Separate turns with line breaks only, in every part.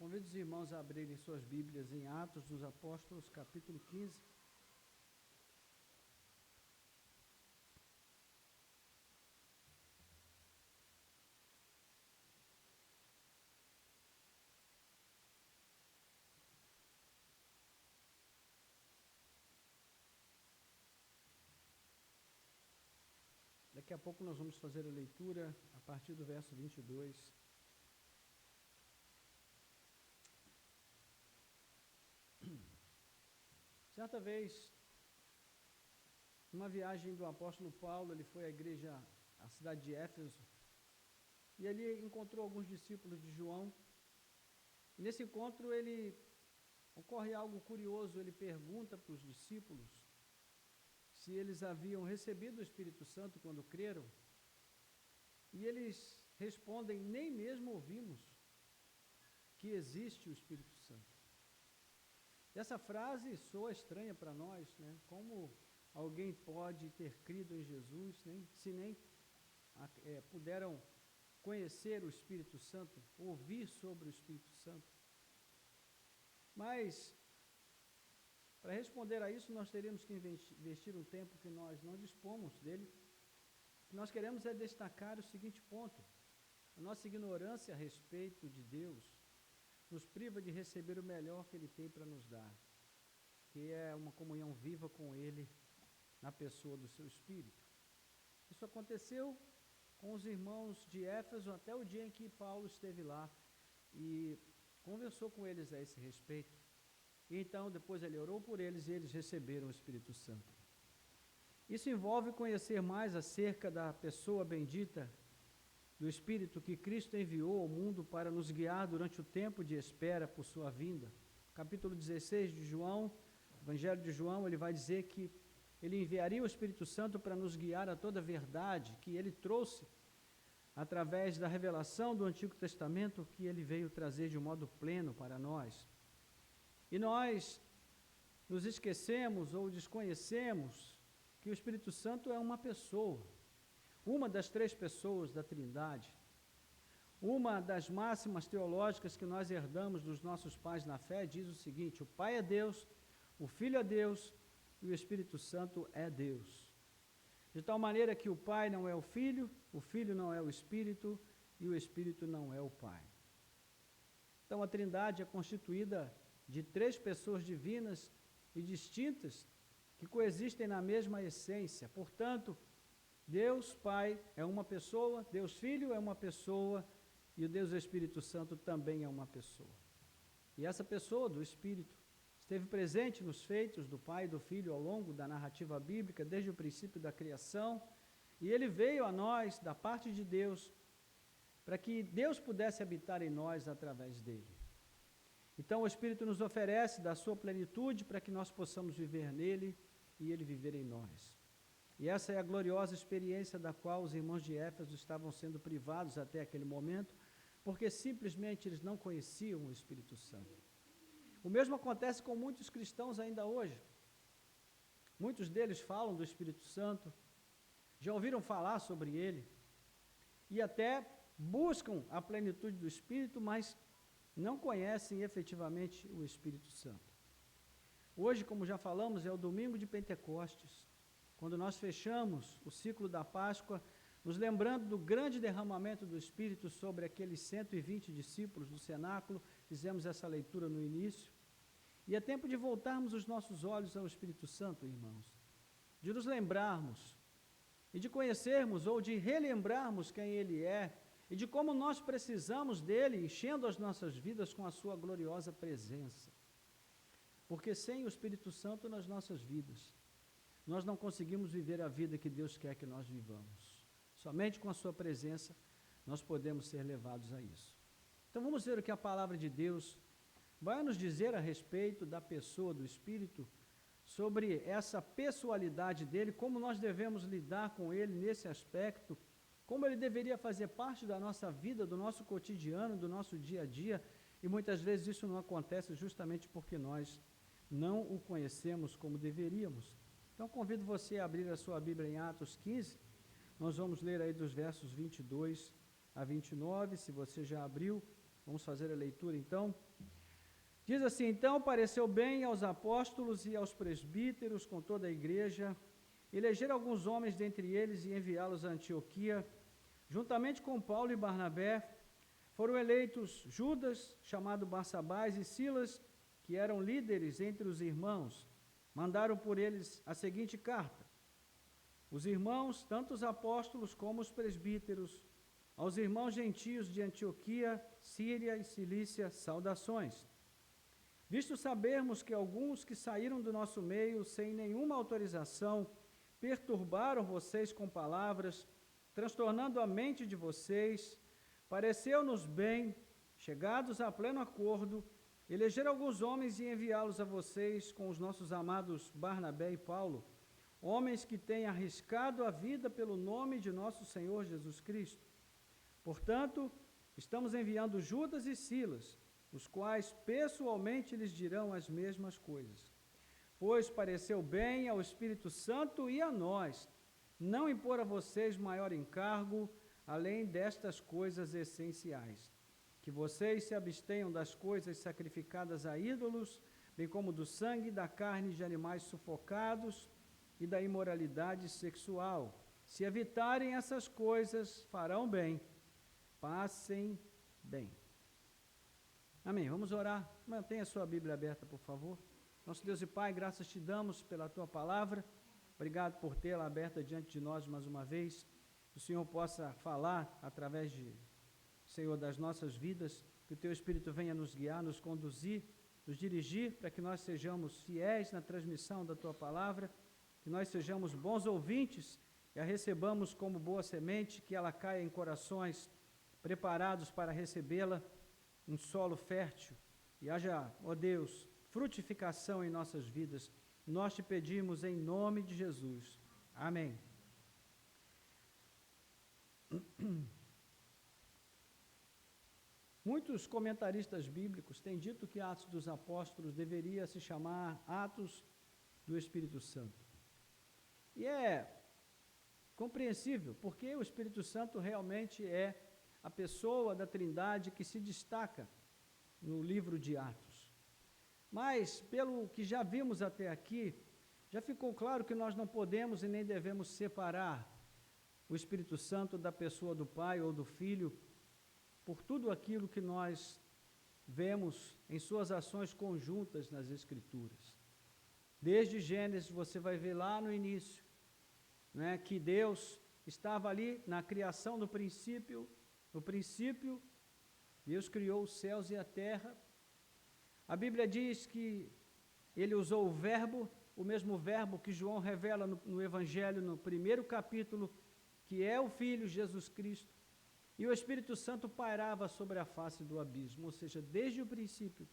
Convido os irmãos a abrirem suas Bíblias em Atos dos Apóstolos, capítulo 15. Daqui a pouco nós vamos fazer a leitura a partir do verso 22. Certa vez, numa viagem do apóstolo Paulo, ele foi à igreja, à cidade de Éfeso, e ali encontrou alguns discípulos de João. E nesse encontro ocorre algo curioso, ele pergunta para os discípulos se eles haviam recebido o Espírito Santo quando creram, e eles respondem: nem mesmo ouvimos que existe o Espírito Santo. Essa frase soa estranha para nós, né? Como alguém pode ter crido em Jesus, se nem puderam conhecer o Espírito Santo, ouvir sobre o Espírito Santo. Mas, para responder a isso, nós teríamos que investir um tempo que nós não dispomos dele. O que nós queremos é destacar o seguinte ponto: a nossa ignorância a respeito de Deus nos priva de receber o melhor que Ele tem para nos dar, que é uma comunhão viva com Ele na pessoa do seu Espírito. Isso aconteceu com os irmãos de Éfeso até o dia em que Paulo esteve lá e conversou com eles a esse respeito. E então, depois ele orou por eles e eles receberam o Espírito Santo. Isso envolve conhecer mais acerca da pessoa bendita do Espírito que Cristo enviou ao mundo para nos guiar durante o tempo de espera por sua vinda. Capítulo 16 de João, Evangelho de João, ele vai dizer que ele enviaria o Espírito Santo para nos guiar a toda a verdade, que ele trouxe através da revelação do Antigo Testamento, que ele veio trazer de um modo pleno para nós. E nós nos esquecemos ou desconhecemos que o Espírito Santo é uma pessoa, uma das três pessoas da Trindade. Uma das máximas teológicas que nós herdamos dos nossos pais na fé diz o seguinte: o Pai é Deus, o Filho é Deus e o Espírito Santo é Deus. De tal maneira que o Pai não é o Filho não é o Espírito e o Espírito não é o Pai. Então a Trindade é constituída de três pessoas divinas e distintas que coexistem na mesma essência. Portanto, Deus Pai é uma pessoa, Deus Filho é uma pessoa e o Deus Espírito Santo também é uma pessoa. E essa pessoa do Espírito esteve presente nos feitos do Pai e do Filho ao longo da narrativa bíblica, desde o princípio da criação, e ele veio a nós, da parte de Deus, para que Deus pudesse habitar em nós através dele. Então o Espírito nos oferece da sua plenitude para que nós possamos viver nele e ele viver em nós. E essa é a gloriosa experiência da qual os irmãos de Éfeso estavam sendo privados até aquele momento, porque simplesmente eles não conheciam o Espírito Santo. O mesmo acontece com muitos cristãos ainda hoje. Muitos deles falam do Espírito Santo, já ouviram falar sobre ele, e até buscam a plenitude do Espírito, mas não conhecem efetivamente o Espírito Santo. Hoje, como já falamos, é o domingo de Pentecostes, quando nós fechamos o ciclo da Páscoa, nos lembrando do grande derramamento do Espírito sobre aqueles 120 discípulos do cenáculo. Fizemos essa leitura no início. E é tempo de voltarmos os nossos olhos ao Espírito Santo, irmãos, de nos lembrarmos e de conhecermos ou de relembrarmos quem Ele é e de como nós precisamos dele, enchendo as nossas vidas com a sua gloriosa presença. Porque sem o Espírito Santo nas nossas vidas, nós não conseguimos viver a vida que Deus quer que nós vivamos. Somente com a sua presença nós podemos ser levados a isso. Então vamos ver o que a palavra de Deus vai nos dizer a respeito da pessoa do Espírito, sobre essa pessoalidade dele, como nós devemos lidar com ele nesse aspecto, como ele deveria fazer parte da nossa vida, do nosso cotidiano, do nosso dia a dia, e muitas vezes isso não acontece justamente porque nós não o conhecemos como deveríamos. Então convido você a abrir a sua Bíblia em Atos 15, nós vamos ler aí dos versos 22 a 29, se você já abriu, Vamos fazer a leitura então. Diz assim: então pareceu bem aos apóstolos e aos presbíteros com toda a igreja eleger alguns homens dentre eles e enviá-los a Antioquia, juntamente com Paulo e Barnabé. Foram eleitos Judas, chamado Barsabás, e Silas, que eram líderes entre os irmãos. Mandaram por eles a seguinte carta: os irmãos, tanto os apóstolos como os presbíteros, aos irmãos gentios de Antioquia, Síria e Cilícia, saudações. Visto sabermos que alguns que saíram do nosso meio sem nenhuma autorização perturbaram vocês com palavras, transtornando a mente de vocês, pareceu-nos bem, chegados a pleno acordo, eleger alguns homens e enviá-los a vocês com os nossos amados Barnabé e Paulo, homens que têm arriscado a vida pelo nome de nosso Senhor Jesus Cristo. Portanto, estamos enviando Judas e Silas, os quais pessoalmente lhes dirão as mesmas coisas. Pois pareceu bem ao Espírito Santo e a nós não impor a vocês maior encargo, além destas coisas essenciais: que vocês se abstenham das coisas sacrificadas a ídolos, bem como do sangue, da carne de animais sufocados e da imoralidade sexual. Se evitarem essas coisas, farão bem. Passem bem. Amém. Vamos orar. Mantenha a sua Bíblia aberta, por favor. Nosso Deus e Pai, graças te damos pela tua palavra. Obrigado por tê-la aberta diante de nós mais uma vez. Que o Senhor possa falar através Senhor, das nossas vidas. Que o teu Espírito venha nos guiar, nos conduzir, nos dirigir, para que nós sejamos fiéis na transmissão da tua palavra. Que nós sejamos bons ouvintes e a recebamos como boa semente, que ela caia em corações preparados para recebê-la, em solo fértil, e haja, ó Deus, frutificação em nossas vidas. Nós te pedimos em nome de Jesus. Amém. Muitos comentaristas bíblicos têm dito que Atos dos Apóstolos deveria se chamar Atos do Espírito Santo. E é compreensível, porque o Espírito Santo realmente é a pessoa da Trindade que se destaca no livro de Atos. Mas, pelo que já vimos até aqui, já ficou claro que nós não podemos e nem devemos separar o Espírito Santo da pessoa do Pai ou do Filho, por tudo aquilo que nós vemos em suas ações conjuntas nas Escrituras. Desde Gênesis, você vai ver lá no início, né, que Deus estava ali na criação do princípio. No princípio, Deus criou os céus e a terra. A Bíblia diz que ele usou o verbo, o mesmo verbo que João revela no Evangelho, no primeiro capítulo, que é o Filho Jesus Cristo. E o Espírito Santo pairava sobre a face do abismo, ou seja, desde o princípio,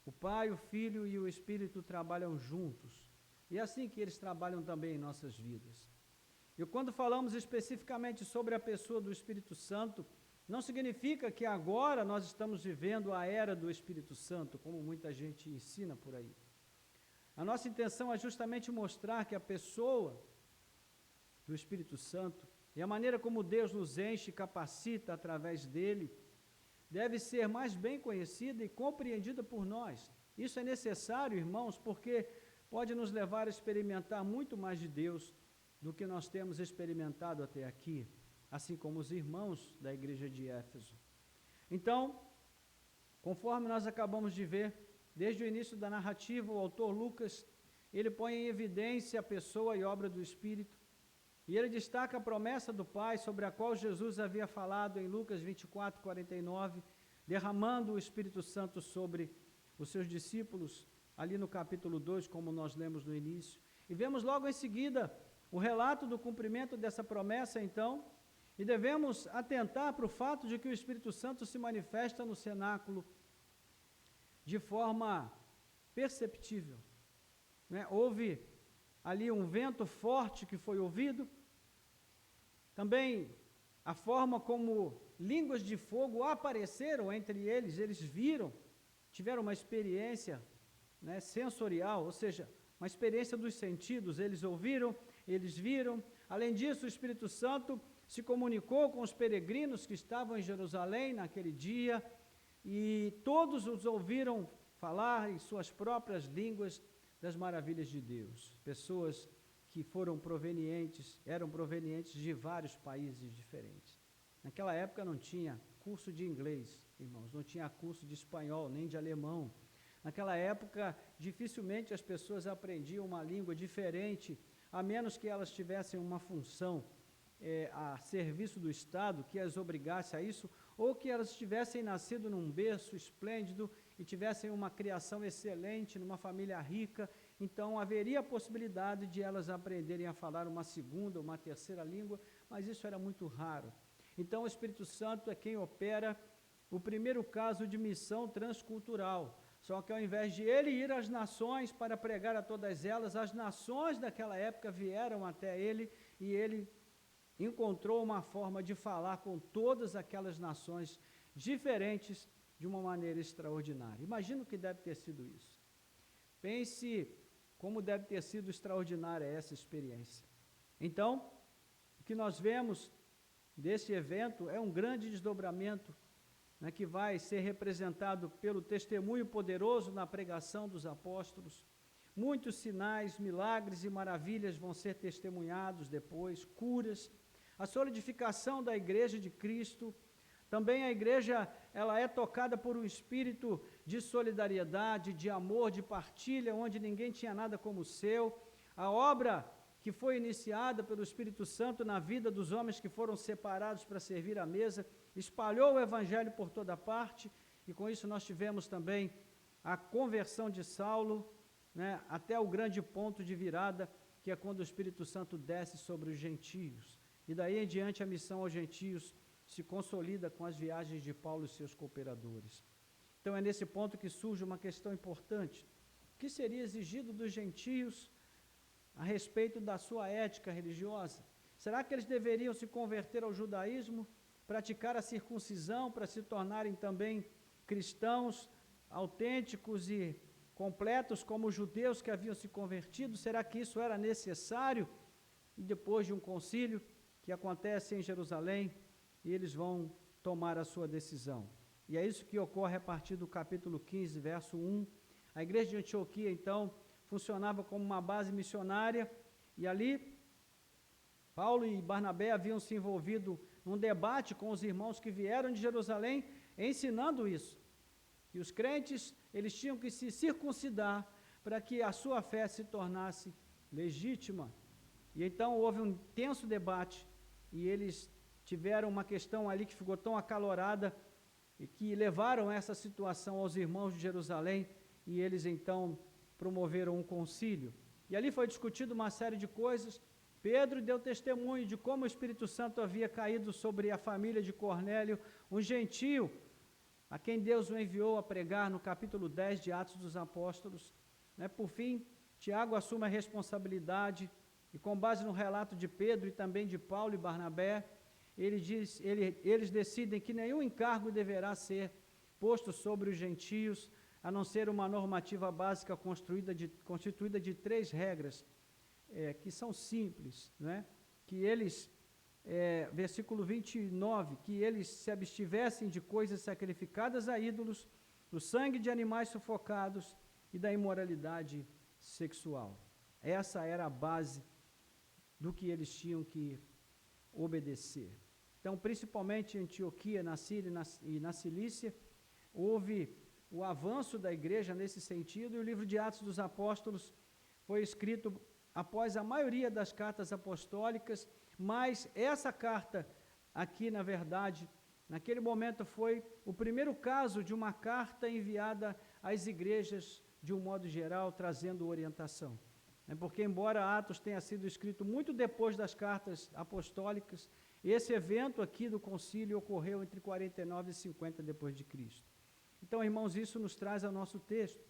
o Pai, o Filho e o Espírito trabalham juntos. E é assim que eles trabalham também em nossas vidas. E quando falamos especificamente sobre a pessoa do Espírito Santo, não significa que agora nós estamos vivendo a era do Espírito Santo, como muita gente ensina por aí. A nossa intenção é justamente mostrar que a pessoa do Espírito Santo e a maneira como Deus nos enche e capacita através dele deve ser mais bem conhecida e compreendida por nós. Isso é necessário, irmãos, porque pode nos levar a experimentar muito mais de Deus do que nós temos experimentado até aqui, assim como os irmãos da igreja de Éfeso. Então, conforme nós acabamos de ver, desde o início da narrativa, o autor Lucas, ele põe em evidência a pessoa e obra do Espírito, e ele destaca a promessa do Pai, sobre a qual Jesus havia falado em Lucas 24, 49, derramando o Espírito Santo sobre os seus discípulos, ali no capítulo 2, como nós lemos no início. E vemos logo em seguida o relato do cumprimento dessa promessa, então, e devemos atentar para o fato de que o Espírito Santo se manifesta no cenáculo de forma perceptível, né? Houve ali um vento forte que foi ouvido, também a forma como línguas de fogo apareceram entre eles, eles viram, tiveram uma experiência, né, sensorial, ou seja, uma experiência dos sentidos, eles ouviram, eles viram. Além disso, o Espírito Santo se comunicou com os peregrinos que estavam em Jerusalém naquele dia, e todos os ouviram falar em suas próprias línguas das maravilhas de Deus. Pessoas que eram provenientes de vários países diferentes. Naquela época não tinha curso de inglês, irmãos, não tinha curso de espanhol, nem de alemão. Naquela época, dificilmente as pessoas aprendiam uma língua diferente, a menos que elas tivessem uma função a serviço do Estado, que as obrigasse a isso, ou que elas tivessem nascido num berço esplêndido e tivessem uma criação excelente, numa família rica, então haveria a possibilidade de elas aprenderem a falar uma segunda ou uma terceira língua, mas isso era muito raro. Então o Espírito Santo é quem opera o primeiro caso de missão transcultural, só que ao invés de ele ir às nações para pregar a todas elas, as nações daquela época vieram até ele e ele encontrou uma forma de falar com todas aquelas nações diferentes de uma maneira extraordinária. Imagina o que deve ter sido isso. Pense como deve ter sido extraordinária essa experiência. Então, o que nós vemos desse evento é um grande desdobramento, né, que vai ser representado pelo testemunho poderoso na pregação dos apóstolos. Muitos sinais, milagres e maravilhas vão ser testemunhados depois, curas, a solidificação da igreja de Cristo. Também a igreja, ela é tocada por um espírito de solidariedade, de amor, de partilha, onde ninguém tinha nada como o seu. A obra que foi iniciada pelo Espírito Santo na vida dos homens que foram separados para servir à mesa, espalhou o evangelho por toda parte, e com isso nós tivemos também a conversão de Saulo, né, até o grande ponto de virada, que é quando o Espírito Santo desce sobre os gentios. E daí em diante a missão aos gentios se consolida com as viagens de Paulo e seus cooperadores. Então é nesse ponto que surge uma questão importante. O que seria exigido dos gentios a respeito da sua ética religiosa? Será que eles deveriam se converter ao judaísmo, praticar a circuncisão para se tornarem também cristãos autênticos e completos como os judeus que haviam se convertido? Será que isso era necessário? E depois de um concílio que acontece em Jerusalém, eles vão tomar a sua decisão. E é isso que ocorre a partir do capítulo 15, verso 1. A igreja de Antioquia, então, funcionava como uma base missionária, e ali Paulo e Barnabé haviam se envolvido num debate com os irmãos que vieram de Jerusalém, ensinando isso, que os crentes, eles tinham que se circuncidar para que a sua fé se tornasse legítima. E então houve um intenso debate, e eles tiveram uma questão ali que ficou tão acalorada, e que levaram essa situação aos irmãos de Jerusalém, e eles então promoveram um concílio. E ali foi discutido uma série de coisas. Pedro deu testemunho de como o Espírito Santo havia caído sobre a família de Cornélio, um gentio, a quem Deus o enviou a pregar no capítulo 10 de Atos dos Apóstolos. Por fim, Tiago assume a responsabilidade, e com base no relato de Pedro e também de Paulo e Barnabé, eles decidem que nenhum encargo deverá ser posto sobre os gentios, a não ser uma normativa básica constituída de 3 regras, que são simples, que eles, versículo 29, que eles se abstivessem de coisas sacrificadas a ídolos, do sangue de animais sufocados e da imoralidade sexual. Essa era a base do que eles tinham que obedecer. Então, principalmente em Antioquia, na Síria e na Cilícia, houve o avanço da igreja nesse sentido, e o livro de Atos dos Apóstolos foi escrito após a maioria das cartas apostólicas, mas essa carta aqui, na verdade, naquele momento foi o primeiro caso de uma carta enviada às igrejas de um modo geral, trazendo orientação. Porque embora Atos tenha sido escrito muito depois das cartas apostólicas, esse evento aqui do concílio ocorreu entre 49 e 50 depois de Cristo. Então, irmãos, isso nos traz ao nosso texto.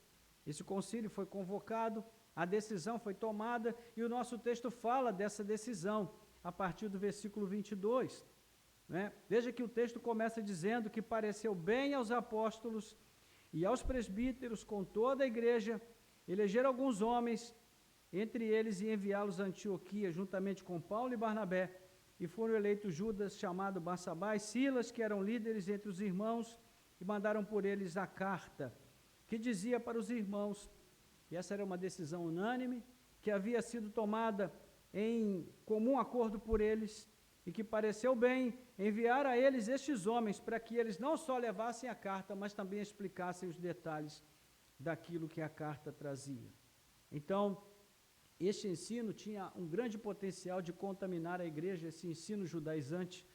Esse concílio foi convocado, a decisão foi tomada, e o nosso texto fala dessa decisão, a partir do versículo 22. Veja que o texto começa dizendo que pareceu bem aos apóstolos e aos presbíteros, com toda a igreja, eleger alguns homens, entre eles, e enviá-los a Antioquia, juntamente com Paulo e Barnabé, e foram eleitos Judas, chamado Barsabás, Silas, que eram líderes entre os irmãos, e mandaram por eles a carta, que dizia para os irmãos, e essa era uma decisão unânime, que havia sido tomada em comum acordo por eles, e que pareceu bem enviar a eles estes homens, para que eles não só levassem a carta, mas também explicassem os detalhes daquilo que a carta trazia. Então, este ensino tinha um grande potencial de contaminar a igreja, esse ensino judaizante,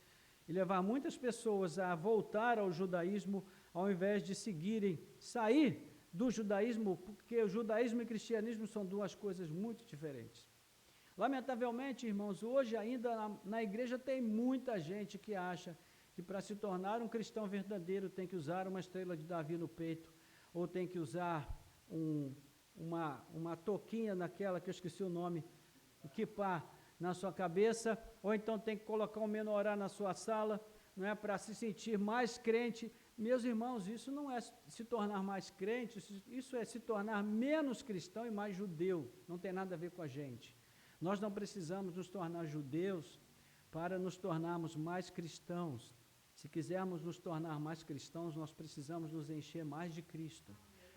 e levar muitas pessoas a voltar ao judaísmo, ao invés de sair do judaísmo, porque o judaísmo e o cristianismo são duas coisas muito diferentes. Lamentavelmente, irmãos, hoje ainda na igreja tem muita gente que acha que para se tornar um cristão verdadeiro tem que usar uma estrela de Davi no peito, ou tem que usar uma touquinha naquela que eu esqueci o nome, o kippá na sua cabeça, ou então tem que colocar um menorá na sua sala, não é, para se sentir mais crente. Meus irmãos, isso não é se tornar mais crente, isso é se tornar menos cristão e mais judeu, não tem nada a ver com a gente. Nós não precisamos nos tornar judeus para nos tornarmos mais cristãos. Se quisermos nos tornar mais cristãos, nós precisamos nos encher mais de Cristo,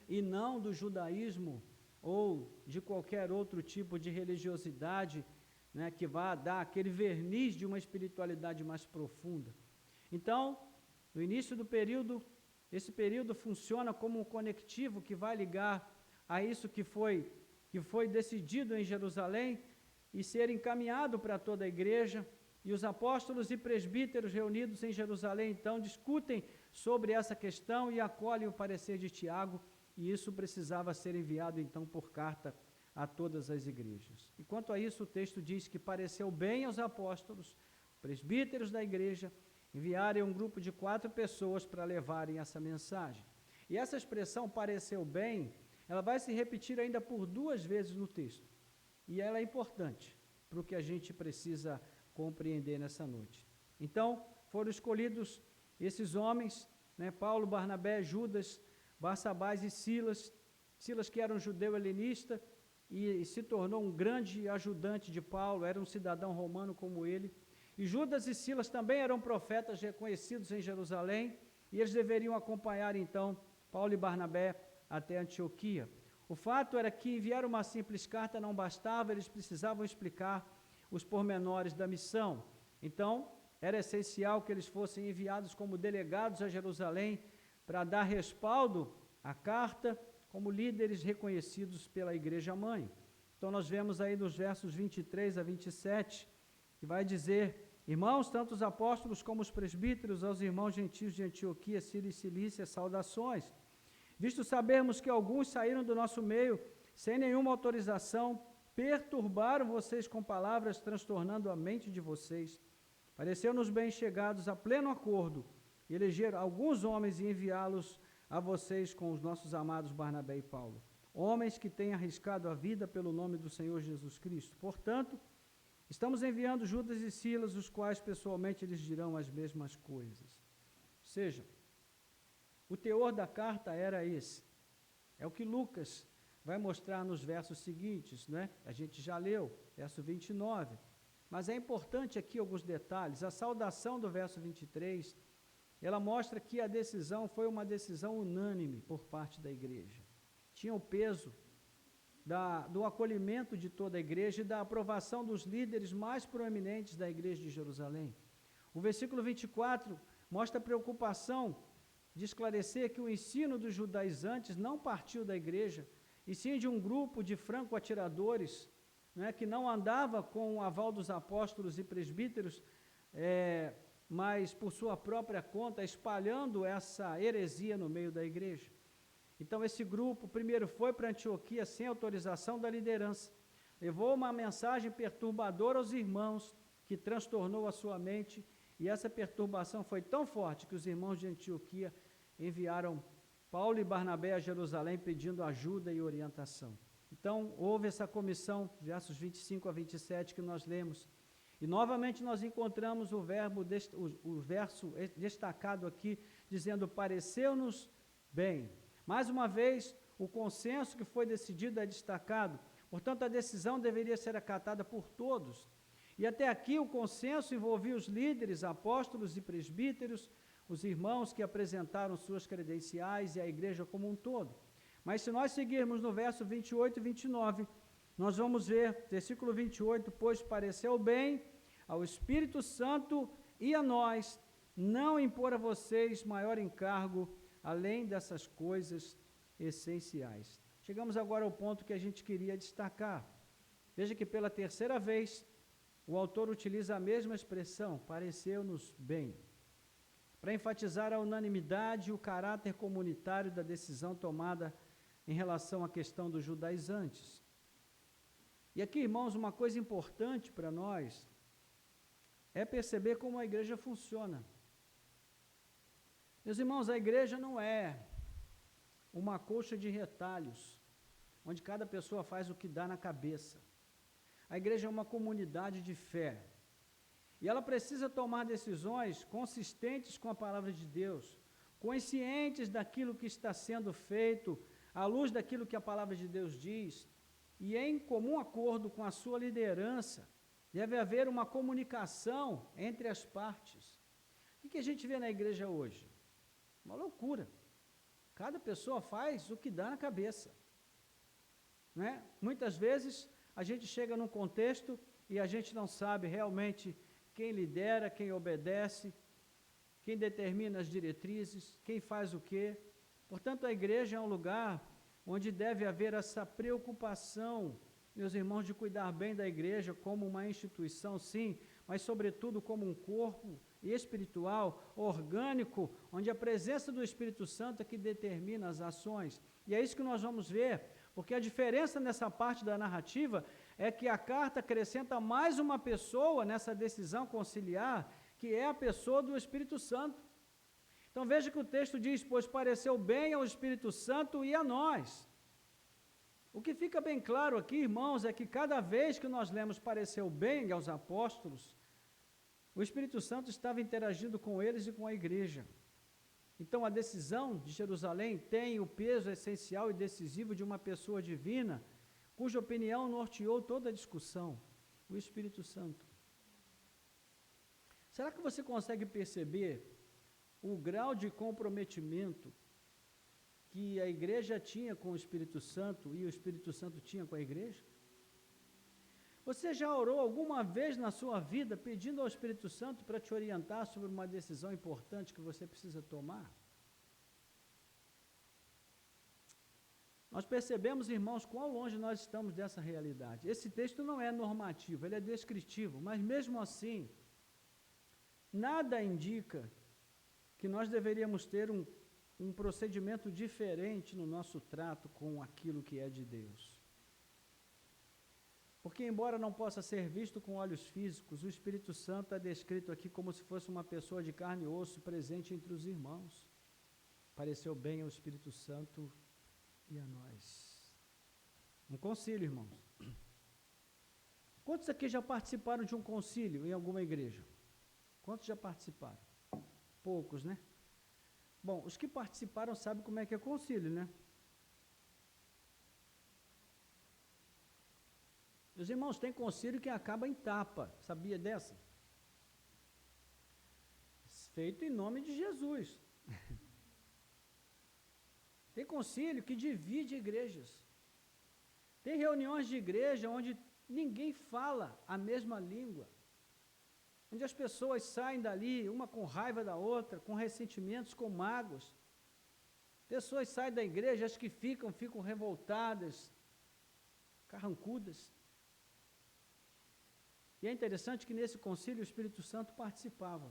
e não do judaísmo ou de qualquer outro tipo de religiosidade, né, que vá dar aquele verniz de uma espiritualidade mais profunda. Então, no início do período, esse período funciona como um conectivo que vai ligar a isso que foi decidido em Jerusalém e ser encaminhado para toda a igreja, e os apóstolos e presbíteros reunidos em Jerusalém, então, discutem sobre essa questão e acolhem o parecer de Tiago, e isso precisava ser enviado, então, por carta a todas as igrejas. E quanto a isso, o texto diz que pareceu bem aos apóstolos, presbíteros da igreja, enviarem um grupo de 4 pessoas para levarem essa mensagem. E essa expressão, pareceu bem, ela vai se repetir ainda por 2 vezes no texto. E ela é importante para o que a gente precisa compreender nessa noite. Então, foram escolhidos esses homens, né, Paulo, Barnabé, Judas, Barsabás e Silas. Silas, que era um judeu helenista e se tornou um grande ajudante de Paulo, era um cidadão romano como ele. E Judas e Silas também eram profetas reconhecidos em Jerusalém, e eles deveriam acompanhar, então, Paulo e Barnabé até Antioquia. O fato era que enviar uma simples carta não bastava, eles precisavam explicar os pormenores da missão. Então, era essencial que eles fossem enviados como delegados a Jerusalém para dar respaldo à carta, como líderes reconhecidos pela igreja-mãe. Então, nós vemos aí nos versos 23 a 27, que vai dizer: irmãos, tanto os apóstolos como os presbíteros, aos irmãos gentios de Antioquia, Síria e Cilícia, saudações. Visto sabermos que alguns saíram do nosso meio sem nenhuma autorização, perturbaram vocês com palavras, transtornando a mente de vocês. Pareceu-nos bem chegados a pleno acordo, eleger alguns homens e enviá-los a vocês com os nossos amados Barnabé e Paulo, homens que têm arriscado a vida pelo nome do Senhor Jesus Cristo. Portanto, estamos enviando Judas e Silas, os quais pessoalmente lhes dirão as mesmas coisas. Ou seja, o teor da carta era esse. É o que Lucas vai mostrar nos versos seguintes, né? A gente já leu, verso 29. Mas é importante aqui alguns detalhes. A saudação do verso 23, ela mostra que a decisão foi uma decisão unânime por parte da igreja. Tinha o peso do acolhimento de toda a igreja e da aprovação dos líderes mais proeminentes da igreja de Jerusalém. O versículo 24 mostra a preocupação de esclarecer que o ensino dos judaizantes não partiu da igreja, e sim de um grupo de franco-atiradores, né, que não andava com o aval dos apóstolos e presbíteros, mas por sua própria conta, espalhando essa heresia no meio da igreja. Então, esse grupo, primeiro, foi para Antioquia sem autorização da liderança, levou uma mensagem perturbadora aos irmãos, que transtornou a sua mente, e essa perturbação foi tão forte que os irmãos de Antioquia enviaram Paulo e Barnabé a Jerusalém pedindo ajuda e orientação. Então, houve essa comissão, versos 25 a 27 que nós lemos, e novamente nós encontramos o verso destacado aqui, dizendo: pareceu-nos bem. Mais uma vez, o consenso que foi decidido é destacado, portanto, a decisão deveria ser acatada por todos. E até aqui o consenso envolvia os líderes, apóstolos e presbíteros, os irmãos que apresentaram suas credenciais e a igreja como um todo. Mas se nós seguirmos no verso 28 e 29, nós vamos ver, versículo 28, pois pareceu bem ao Espírito Santo e a nós não impor a vocês maior encargo, além dessas coisas essenciais. Chegamos agora ao ponto que a gente queria destacar. Veja que pela terceira vez, o autor utiliza a mesma expressão, pareceu-nos bem, para enfatizar a unanimidade e o caráter comunitário da decisão tomada em relação à questão dos judaizantes. E aqui, irmãos, uma coisa importante para nós é perceber como a igreja funciona. Meus irmãos, a igreja não é uma colcha de retalhos, onde cada pessoa faz o que dá na cabeça. A igreja é uma comunidade de fé. E ela precisa tomar decisões consistentes com a palavra de Deus, conscientes daquilo que está sendo feito, à luz daquilo que a palavra de Deus diz, e em comum acordo com a sua liderança, deve haver uma comunicação entre as partes. O que a gente vê na igreja hoje? Uma loucura. Cada pessoa faz o que dá na cabeça. Né? Muitas vezes a gente chega num contexto e a gente não sabe realmente quem lidera, quem obedece, quem determina as diretrizes, quem faz o quê. Portanto, a igreja é um lugar onde deve haver essa preocupação, meus irmãos, de cuidar bem da igreja como uma instituição, sim, mas sobretudo como um corpo espiritual, orgânico, onde a presença do Espírito Santo é que determina as ações. E é isso que nós vamos ver, porque a diferença nessa parte da narrativa é que a carta acrescenta mais uma pessoa nessa decisão conciliar, que é a pessoa do Espírito Santo. Então veja que o texto diz, pois pareceu bem ao Espírito Santo e a nós. O que fica bem claro aqui, irmãos, é que cada vez que nós lemos pareceu bem aos apóstolos, o Espírito Santo estava interagindo com eles e com a igreja. Então a decisão de Jerusalém tem o peso essencial e decisivo de uma pessoa divina, cuja opinião norteou toda a discussão, o Espírito Santo. Será que você consegue perceber o grau de comprometimento que a igreja tinha com o Espírito Santo e o Espírito Santo tinha com a igreja? Você já orou alguma vez na sua vida pedindo ao Espírito Santo para te orientar sobre uma decisão importante que você precisa tomar? Nós percebemos, irmãos, quão longe nós estamos dessa realidade. Esse texto não é normativo, ele é descritivo, mas mesmo assim, nada indica que nós deveríamos ter um procedimento diferente no nosso trato com aquilo que é de Deus. Porque, embora não possa ser visto com olhos físicos, o Espírito Santo é descrito aqui como se fosse uma pessoa de carne e osso presente entre os irmãos. Pareceu bem ao Espírito Santo e a nós. Um concílio, irmãos. Quantos aqui já participaram de um concílio em alguma igreja? Quantos já participaram? Poucos, né? Bom, os que participaram sabem como é que é concílio, né? Meus irmãos, tem concílio que acaba em tapa, sabia dessa? Feito em nome de Jesus. Tem concílio que divide igrejas. Tem reuniões de igreja onde ninguém fala a mesma língua. Onde as pessoas saem dali, uma com raiva da outra, com ressentimentos, com mágoas. Pessoas saem da igreja, as que ficam revoltadas, carrancudas. E é interessante que nesse concílio o Espírito Santo participava.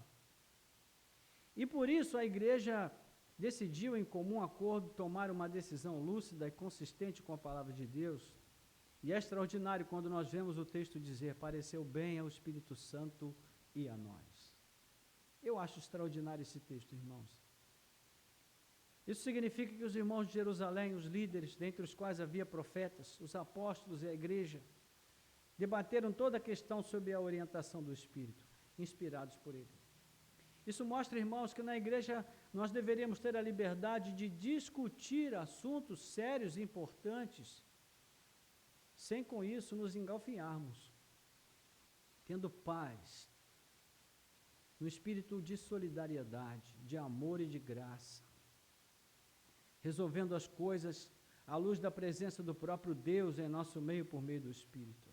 E por isso a igreja decidiu em comum acordo tomar uma decisão lúcida e consistente com a palavra de Deus. E é extraordinário quando nós vemos o texto dizer, pareceu bem ao Espírito Santo e a nós. Eu acho extraordinário esse texto, irmãos. Isso significa que os irmãos de Jerusalém, os líderes, dentre os quais havia profetas, os apóstolos e a igreja, debateram toda a questão sob a orientação do Espírito, inspirados por ele. Isso mostra, irmãos, que na igreja nós deveríamos ter a liberdade de discutir assuntos sérios e importantes, sem com isso nos engalfinharmos, tendo paz. no espírito de solidariedade, de amor e de graça, resolvendo as coisas à luz da presença do próprio Deus em nosso meio por meio do Espírito.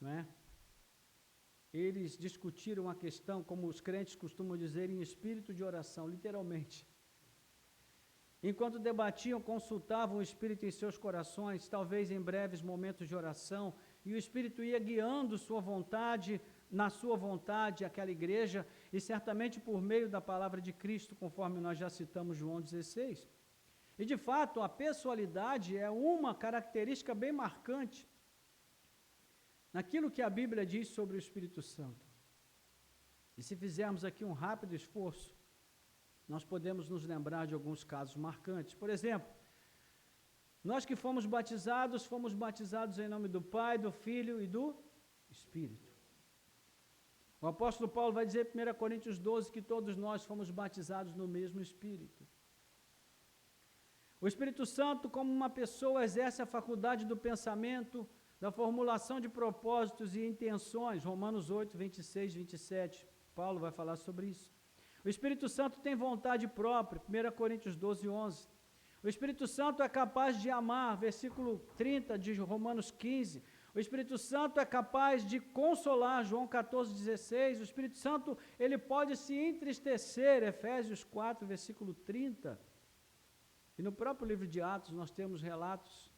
Não é? Eles discutiram a questão, como os crentes costumam dizer, em espírito de oração, literalmente. Enquanto debatiam, consultavam o Espírito em seus corações, talvez em breves momentos de oração, e o Espírito ia guiando sua vontade, na sua vontade, aquela igreja, e certamente por meio da palavra de Cristo, conforme nós já citamos João 16. E, de fato, a pessoalidade é uma característica bem marcante naquilo que a Bíblia diz sobre o Espírito Santo. E se fizermos aqui um rápido esforço, nós podemos nos lembrar de alguns casos marcantes. Por exemplo, nós que fomos batizados em nome do Pai, do Filho e do Espírito. O apóstolo Paulo vai dizer em 1 Coríntios 12 que todos nós fomos batizados no mesmo Espírito. O Espírito Santo, como uma pessoa, exerce a faculdade do pensamento, da formulação de propósitos e intenções. Romanos 8, 26, 27. Paulo vai falar sobre isso. O Espírito Santo tem vontade própria, 1 Coríntios 12, 11. O Espírito Santo é capaz de amar, versículo 30 de Romanos 15. O Espírito Santo é capaz de consolar, João 14, 16. O Espírito Santo, ele pode se entristecer, Efésios 4, versículo 30. E no próprio livro de Atos nós temos relatos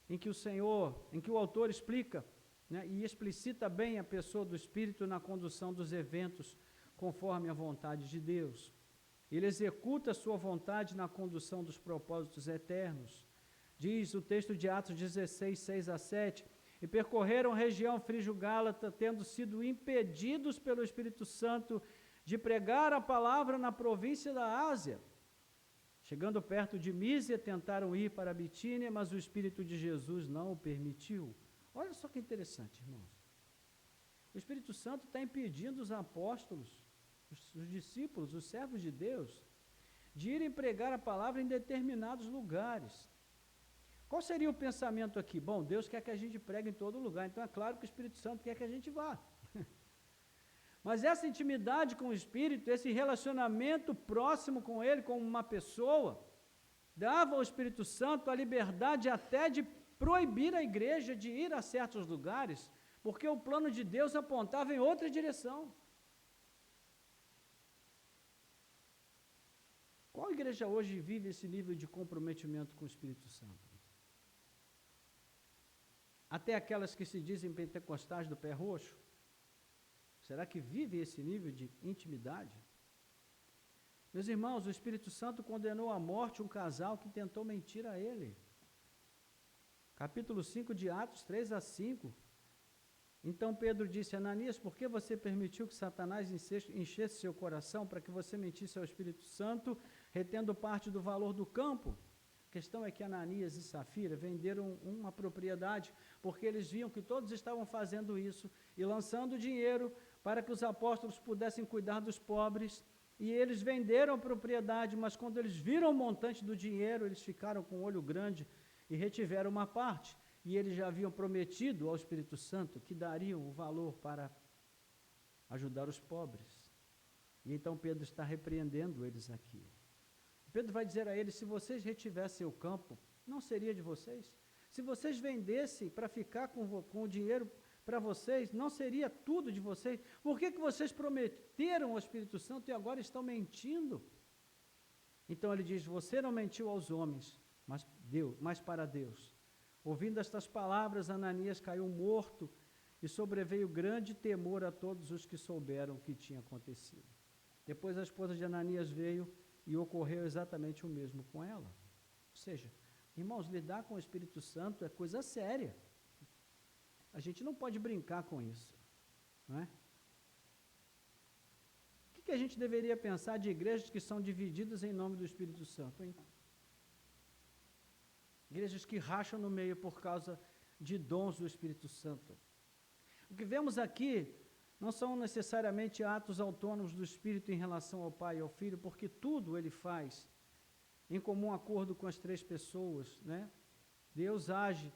em que o autor explica, né, e explicita bem a pessoa do Espírito na condução dos eventos conforme a vontade de Deus. Ele executa a sua vontade na condução dos propósitos eternos. Diz o texto de Atos 16, 6 a 7, e percorreram a região frígio-gálata, tendo sido impedidos pelo Espírito Santo de pregar a palavra na província da Ásia. Chegando perto de Mísia, tentaram ir para a Bitínia, mas o Espírito de Jesus não o permitiu. Olha só que interessante, irmãos. O Espírito Santo está impedindo os apóstolos, os discípulos, os servos de Deus, de irem pregar a palavra em determinados lugares. Qual seria o pensamento aqui? Bom, Deus quer que a gente pregue em todo lugar, então é claro que o Espírito Santo quer que a gente vá. Mas essa intimidade com o Espírito, esse relacionamento próximo com Ele, como uma pessoa, dava ao Espírito Santo a liberdade até de proibir a igreja de ir a certos lugares, porque o plano de Deus apontava em outra direção. Qual igreja hoje vive esse nível de comprometimento com o Espírito Santo? Até aquelas que se dizem pentecostais do pé roxo? Será que vive esse nível de intimidade? Meus irmãos, o Espírito Santo condenou à morte um casal que tentou mentir a ele. Capítulo 5 de Atos, 3 a 5. Então Pedro disse: Ananias, por que você permitiu que Satanás enchesse seu coração para que você mentisse ao Espírito Santo, retendo parte do valor do campo? A questão é que Ananias e Safira venderam uma propriedade, porque eles viam que todos estavam fazendo isso e lançando dinheiro para que os apóstolos pudessem cuidar dos pobres, e eles venderam a propriedade, mas quando eles viram o montante do dinheiro, eles ficaram com o olho grande e retiveram uma parte, e eles já haviam prometido ao Espírito Santo que dariam o valor para ajudar os pobres. E então Pedro está repreendendo eles aqui. Pedro vai dizer a eles: se vocês retivessem o campo, não seria de vocês? Se vocês vendessem para ficar com o dinheiro para vocês, não seria tudo de vocês? Por que vocês prometeram ao Espírito Santo e agora estão mentindo? Então ele diz: você não mentiu aos homens, mas para Deus. Ouvindo estas palavras, Ananias caiu morto e sobreveio grande temor a todos os que souberam o que tinha acontecido. Depois a esposa de Ananias veio e ocorreu exatamente o mesmo com ela. Ou seja, irmãos, lidar com o Espírito Santo é coisa séria. A gente não pode brincar com isso, não é? O que a gente deveria pensar de igrejas que são divididas em nome do Espírito Santo, hein? Igrejas que racham no meio por causa de dons do Espírito Santo. O que vemos aqui não são necessariamente atos autônomos do Espírito em relação ao Pai e ao Filho, porque tudo ele faz em comum acordo com as três pessoas, né? Deus age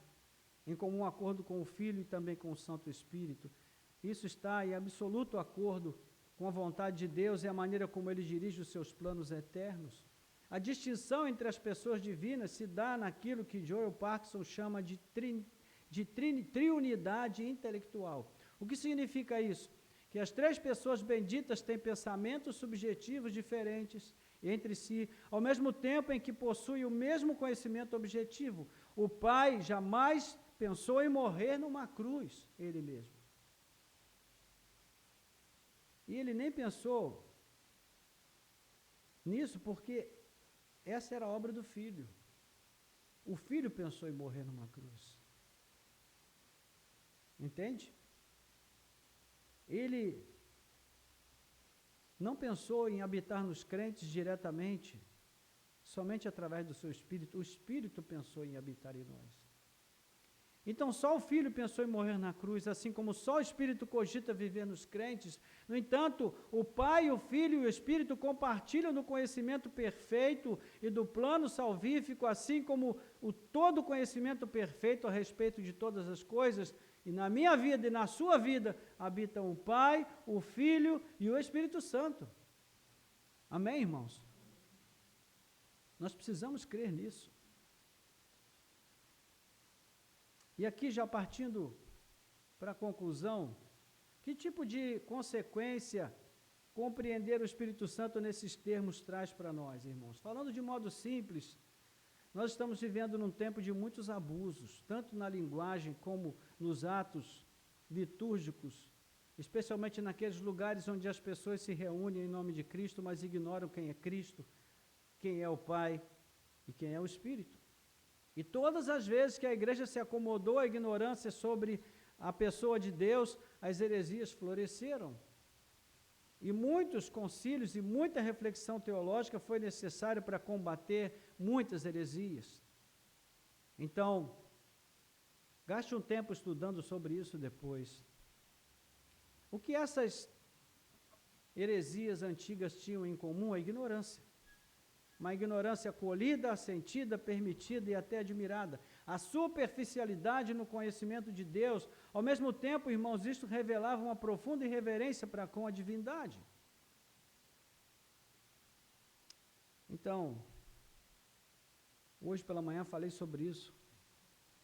em comum acordo com o Filho e também com o Santo Espírito. Isso está em absoluto acordo com a vontade de Deus e a maneira como Ele dirige os seus planos eternos. A distinção entre as pessoas divinas se dá naquilo que Joel Parkinson chama de triunidade intelectual. O que significa isso? Que as três pessoas benditas têm pensamentos subjetivos diferentes entre si, ao mesmo tempo em que possuem o mesmo conhecimento objetivo. O Pai jamais pensou em morrer numa cruz, Ele mesmo. E Ele nem pensou nisso porque essa era a obra do Filho. O Filho pensou em morrer numa cruz. Entende? Ele não pensou em habitar nos crentes diretamente, somente através do seu Espírito. O Espírito pensou em habitar em nós. Então, só o Filho pensou em morrer na cruz, assim como só o Espírito cogita viver nos crentes. No entanto, o Pai, o Filho e o Espírito compartilham do conhecimento perfeito e do plano salvífico, assim como o todo conhecimento perfeito a respeito de todas as coisas. E na minha vida e na sua vida habitam o Pai, o Filho e o Espírito Santo. Amém, irmãos? Nós precisamos crer nisso. E aqui, já partindo para a conclusão, que tipo de consequência compreender o Espírito Santo nesses termos traz para nós, irmãos? Falando de modo simples, nós estamos vivendo num tempo de muitos abusos, tanto na linguagem como nos atos litúrgicos, especialmente naqueles lugares onde as pessoas se reúnem em nome de Cristo, mas ignoram quem é Cristo, quem é o Pai e quem é o Espírito. E todas as vezes que a igreja se acomodou à ignorância sobre a pessoa de Deus, as heresias floresceram. E muitos concílios e muita reflexão teológica foi necessário para combater muitas heresias. Então, gaste um tempo estudando sobre isso depois. O que essas heresias antigas tinham em comum? A ignorância. Uma ignorância acolhida, assentida, permitida e até admirada. A superficialidade no conhecimento de Deus. Ao mesmo tempo, irmãos, isto revelava uma profunda irreverência para com a divindade. Então, hoje pela manhã falei sobre isso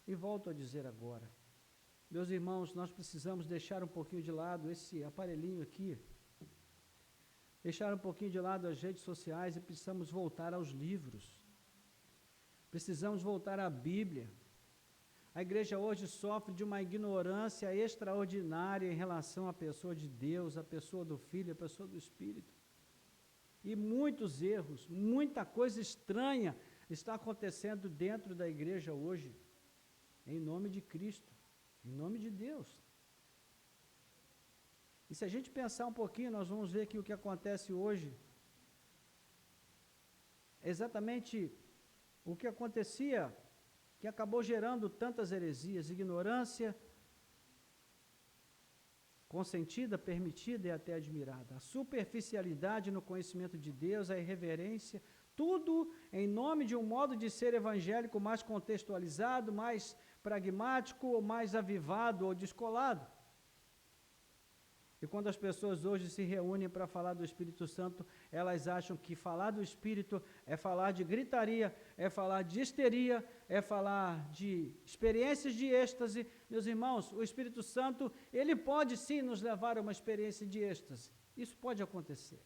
e volto a dizer agora. Meus irmãos, nós precisamos deixar um pouquinho de lado esse aparelhinho aqui, deixar um pouquinho de lado as redes sociais e precisamos voltar aos livros. Precisamos voltar à Bíblia. A igreja hoje sofre de uma ignorância extraordinária em relação à pessoa de Deus, à pessoa do Filho, à pessoa do Espírito. E muitos erros, muita coisa estranha está acontecendo dentro da igreja hoje, em nome de Cristo, em nome de Deus. E se a gente pensar um pouquinho, nós vamos ver que o que acontece hoje é exatamente o que acontecia, que acabou gerando tantas heresias: ignorância consentida, permitida e até admirada, a superficialidade no conhecimento de Deus, a irreverência, tudo em nome de um modo de ser evangélico mais contextualizado, mais pragmático, ou mais avivado ou descolado. E quando as pessoas hoje se reúnem para falar do Espírito Santo, elas acham que falar do Espírito é falar de gritaria, é falar de histeria, é falar de experiências de êxtase. Meus irmãos, o Espírito Santo, ele pode sim nos levar a uma experiência de êxtase. Isso pode acontecer.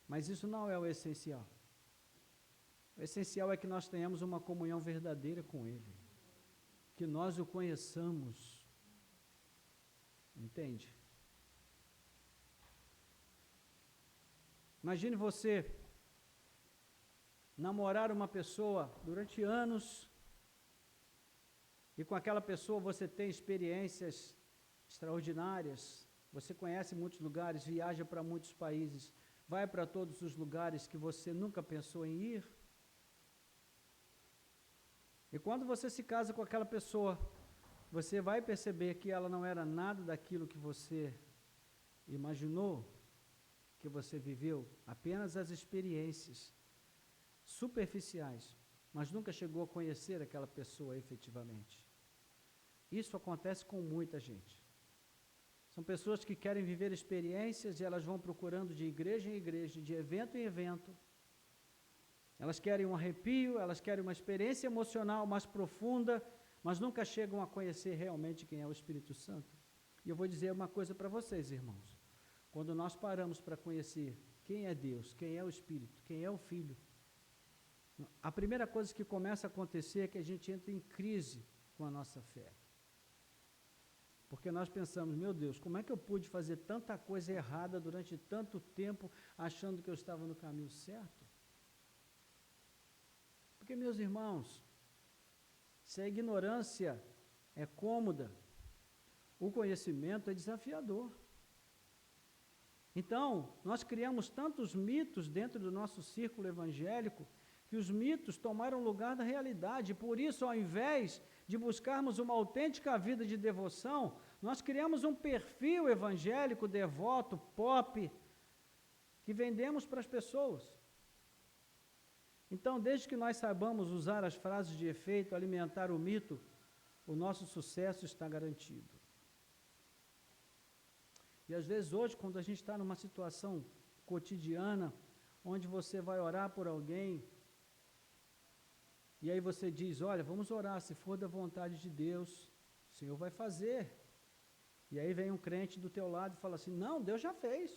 Mas isso não é o essencial. O essencial é que nós tenhamos uma comunhão verdadeira com Ele. Que nós o conheçamos. Entende? Imagine você namorar uma pessoa durante anos e com aquela pessoa você tem experiências extraordinárias, você conhece muitos lugares, viaja para muitos países, vai para todos os lugares que você nunca pensou em ir. E quando você se casa com aquela pessoa, você vai perceber que ela não era nada daquilo que você imaginou, que você viveu, apenas as experiências superficiais, mas nunca chegou a conhecer aquela pessoa efetivamente. Isso acontece com muita gente. São pessoas que querem viver experiências e elas vão procurando de igreja em igreja, de evento em evento. Elas querem um arrepio, elas querem uma experiência emocional mais profunda, mas nunca chegam a conhecer realmente quem é o Espírito Santo. E eu vou dizer uma coisa para vocês, irmãos. Quando nós paramos para conhecer quem é Deus, quem é o Espírito, quem é o Filho, a primeira coisa que começa a acontecer é que a gente entra em crise com a nossa fé. Porque nós pensamos, meu Deus, como é que eu pude fazer tanta coisa errada durante tanto tempo, achando que eu estava no caminho certo? Porque, meus irmãos, se a ignorância é cômoda, o conhecimento é desafiador. Então, nós criamos tantos mitos dentro do nosso círculo evangélico, que os mitos tomaram lugar da realidade. Por isso, ao invés de buscarmos uma autêntica vida de devoção, nós criamos um perfil evangélico, devoto, pop, que vendemos para as pessoas. Então, desde que nós saibamos usar as frases de efeito, alimentar o mito, o nosso sucesso está garantido. E às vezes hoje, quando a gente está numa situação cotidiana, onde você vai orar por alguém, e aí você diz, olha, vamos orar, se for da vontade de Deus, o Senhor vai fazer. E aí vem um crente do teu lado e fala assim, não, Deus já fez.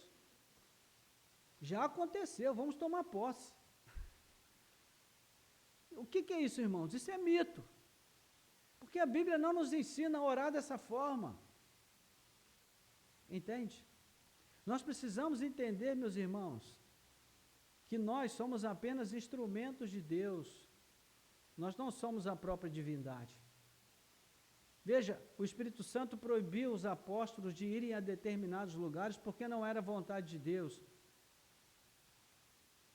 Já aconteceu, vamos tomar posse. O que é isso, irmãos? Isso é mito. Porque a Bíblia não nos ensina a orar dessa forma. Entende? Nós precisamos entender, meus irmãos, que nós somos apenas instrumentos de Deus. Nós não somos a própria divindade. Veja, o Espírito Santo proibiu os apóstolos de irem a determinados lugares porque não era vontade de Deus.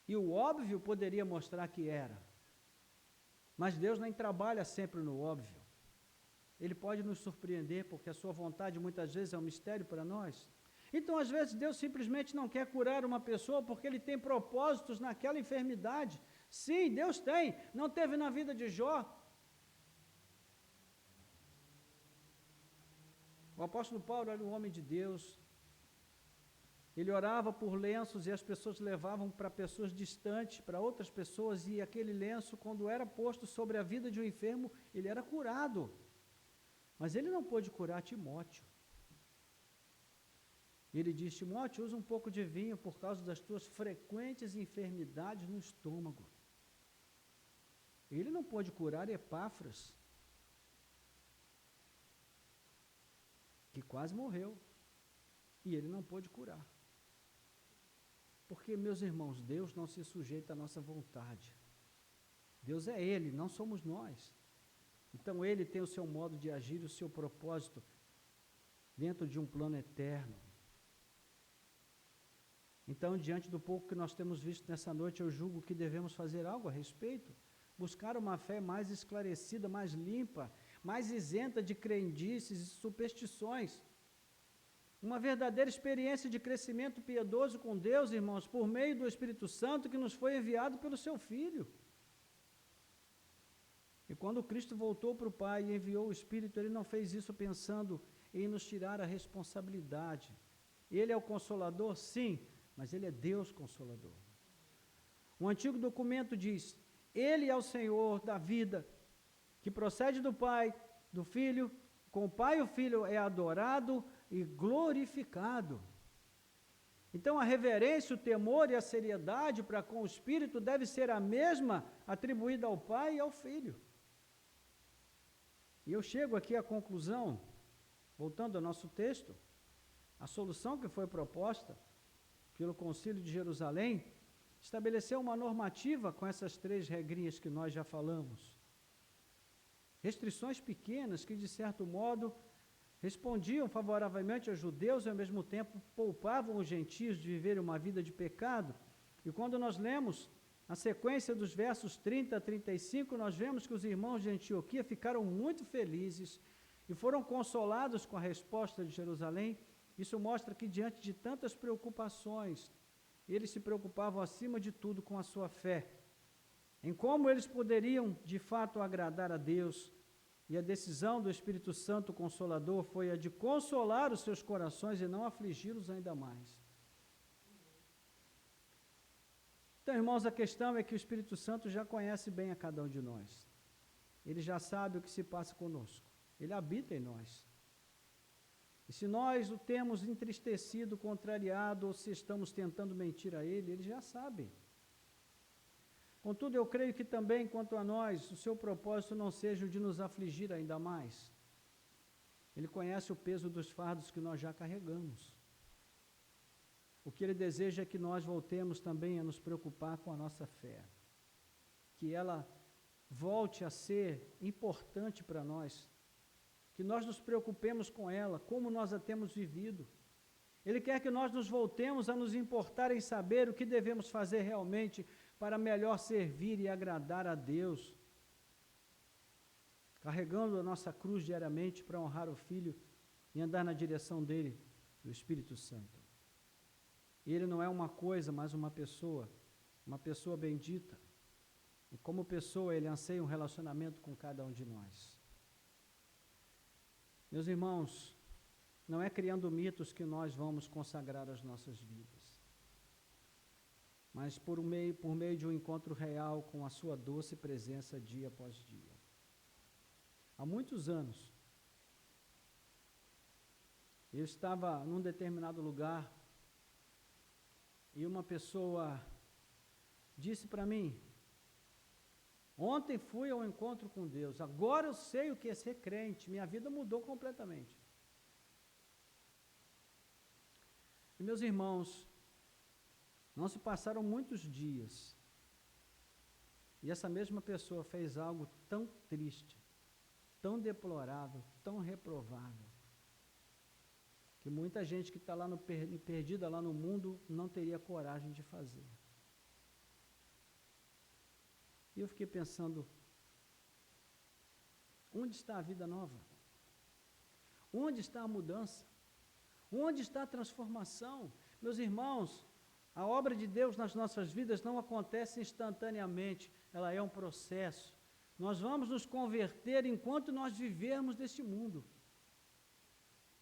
E o óbvio poderia mostrar que era. Mas Deus nem trabalha sempre no óbvio. Ele pode nos surpreender, porque a sua vontade muitas vezes é um mistério para nós. Então, às vezes, Deus simplesmente não quer curar uma pessoa porque Ele tem propósitos naquela enfermidade. Sim, Deus tem. Não teve na vida de Jó. O apóstolo Paulo era um homem de Deus. Ele orava por lenços e as pessoas levavam para pessoas distantes, para outras pessoas, e aquele lenço, quando era posto sobre a vida de um enfermo, ele era curado. Mas ele não pôde curar Timóteo. Ele diz, Timóteo, usa um pouco de vinho por causa das tuas frequentes enfermidades no estômago. Ele não pôde curar Epáfras, que quase morreu, e ele não pôde curar. Porque, meus irmãos, Deus não se sujeita à nossa vontade. Deus é Ele, não somos nós. Então, Ele tem o seu modo de agir, o seu propósito, dentro de um plano eterno. Então, diante do pouco que nós temos visto nessa noite, eu julgo que devemos fazer algo a respeito, buscar uma fé mais esclarecida, mais limpa, mais isenta de crendices e superstições. Uma verdadeira experiência de crescimento piedoso com Deus, irmãos, por meio do Espírito Santo que nos foi enviado pelo seu Filho. E quando Cristo voltou para o Pai e enviou o Espírito, Ele não fez isso pensando em nos tirar a responsabilidade. Ele é o Consolador? Sim, mas Ele é Deus Consolador. O antigo documento diz, Ele é o Senhor da vida, que procede do Pai, do Filho, com o Pai e o Filho é adorado e glorificado. Então a reverência, o temor e a seriedade para com o Espírito deve ser a mesma atribuída ao Pai e ao Filho. E eu chego aqui à conclusão, voltando ao nosso texto, a solução que foi proposta pelo Concílio de Jerusalém estabeleceu uma normativa com essas 3 regrinhas que nós já falamos. Restrições pequenas que, de certo modo, respondiam favoravelmente aos judeus e, ao mesmo tempo, poupavam os gentios de viverem uma vida de pecado. E quando nós lemos a sequência dos versos 30 a 35, nós vemos que os irmãos de Antioquia ficaram muito felizes e foram consolados com a resposta de Jerusalém. Isso mostra que, diante de tantas preocupações, eles se preocupavam, acima de tudo, com a sua fé, em como eles poderiam, de fato, agradar a Deus E a decisão do Espírito Santo Consolador foi a de consolar os seus corações e não afligi-los ainda mais. Então, irmãos, a questão é que o Espírito Santo já conhece bem a cada um de nós. Ele já sabe o que se passa conosco. Ele habita em nós. E se nós o temos entristecido, contrariado, ou se estamos tentando mentir a Ele, Ele já sabe. Contudo, eu creio que também, quanto a nós, o seu propósito não seja o de nos afligir ainda mais. Ele conhece o peso dos fardos que nós já carregamos. O que Ele deseja é que nós voltemos também a nos preocupar com a nossa fé. Que ela volte a ser importante para nós. Que nós nos preocupemos com ela, como nós a temos vivido. Ele quer que nós nos voltemos a nos importar em saber o que devemos fazer realmente para melhor servir e agradar a Deus, carregando a nossa cruz diariamente para honrar o Filho e andar na direção dele, do Espírito Santo. Ele não é uma coisa, mas uma pessoa bendita. E como pessoa, ele anseia um relacionamento com cada um de nós. Meus irmãos, não é criando mitos que nós vamos consagrar as nossas vidas, mas por meio de um encontro real com a sua doce presença dia após dia. Há muitos anos, eu estava num determinado lugar e uma pessoa disse para mim: ontem fui ao encontro com Deus, agora eu sei o que é ser crente, minha vida mudou completamente. E meus irmãos, não se passaram muitos dias, e essa mesma pessoa fez algo tão triste, tão deplorável, tão reprovável, que muita gente que está lá perdida lá no mundo não teria coragem de fazer. E eu fiquei pensando, onde está a vida nova? Onde está a mudança? Onde está a transformação? Meus irmãos, a obra de Deus nas nossas vidas não acontece instantaneamente, ela é um processo. Nós vamos nos converter enquanto nós vivermos neste mundo.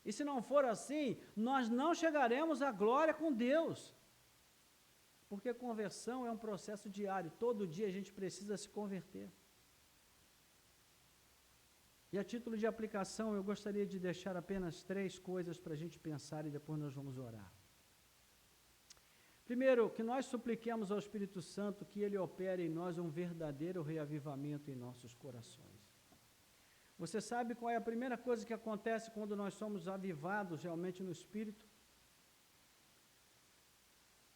E se não for assim, nós não chegaremos à glória com Deus. Porque conversão é um processo diário, todo dia a gente precisa se converter. E a título de aplicação, eu gostaria de deixar apenas 3 coisas para a gente pensar e depois nós vamos orar. Primeiro, que nós supliquemos ao Espírito Santo que Ele opere em nós um verdadeiro reavivamento em nossos corações. Você sabe qual é a primeira coisa que acontece quando nós somos avivados realmente no Espírito?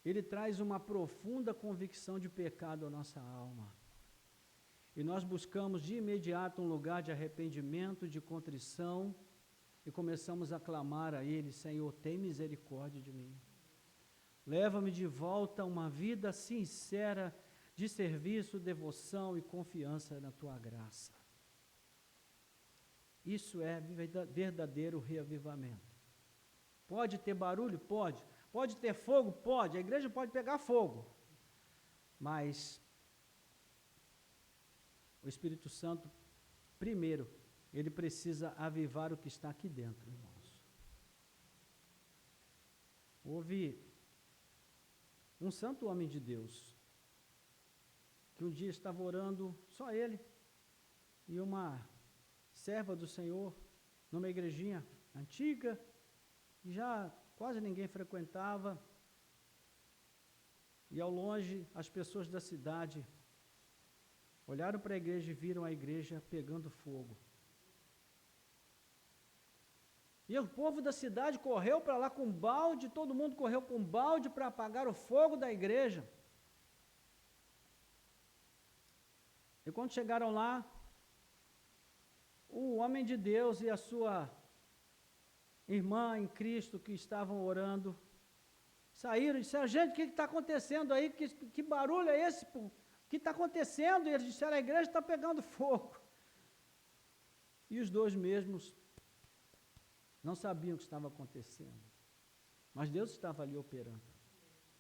Ele traz uma profunda convicção de pecado à nossa alma. E nós buscamos de imediato um lugar de arrependimento, de contrição, e começamos a clamar a Ele: Senhor, tem misericórdia de mim. Leva-me de volta a uma vida sincera de serviço, devoção e confiança na Tua graça. Isso é verdadeiro reavivamento. Pode ter barulho? Pode. Pode ter fogo? Pode. A igreja pode pegar fogo. Mas o Espírito Santo, primeiro, ele precisa avivar o que está aqui dentro, irmãos. Houve um santo homem de Deus, que um dia estava orando, só ele, e uma serva do Senhor, numa igrejinha antiga, que já quase ninguém frequentava, e ao longe as pessoas da cidade olharam para a igreja e viram a igreja pegando fogo. E o povo da cidade correu para lá com balde, todo mundo correu com balde para apagar o fogo da igreja. E quando chegaram lá, o homem de Deus e a sua irmã em Cristo que estavam orando, saíram e disseram: gente, o que está acontecendo aí? Que barulho é esse? O que está acontecendo? E eles disseram: a igreja está pegando fogo. E os dois mesmos não sabiam o que estava acontecendo. Mas Deus estava ali operando.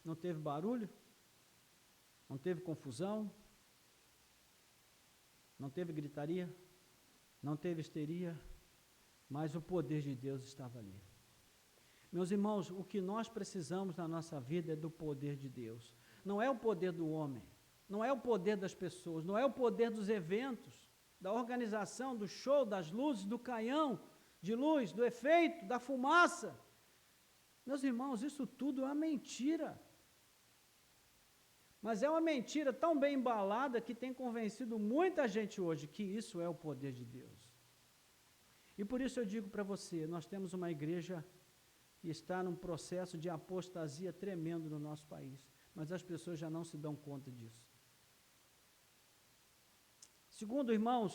Não teve barulho, não teve confusão, não teve gritaria, não teve histeria, mas o poder de Deus estava ali. Meus irmãos, o que nós precisamos na nossa vida é do poder de Deus. Não é o poder do homem, não é o poder das pessoas, não é o poder dos eventos, da organização, do show, das luzes, do canhão de luz, do efeito, da fumaça. Meus irmãos, isso tudo é uma mentira. Mas é uma mentira tão bem embalada que tem convencido muita gente hoje que isso é o poder de Deus. E por isso eu digo para você, nós temos uma igreja que está num processo de apostasia tremendo no nosso país, mas as pessoas já não se dão conta disso. Segundo, irmãos,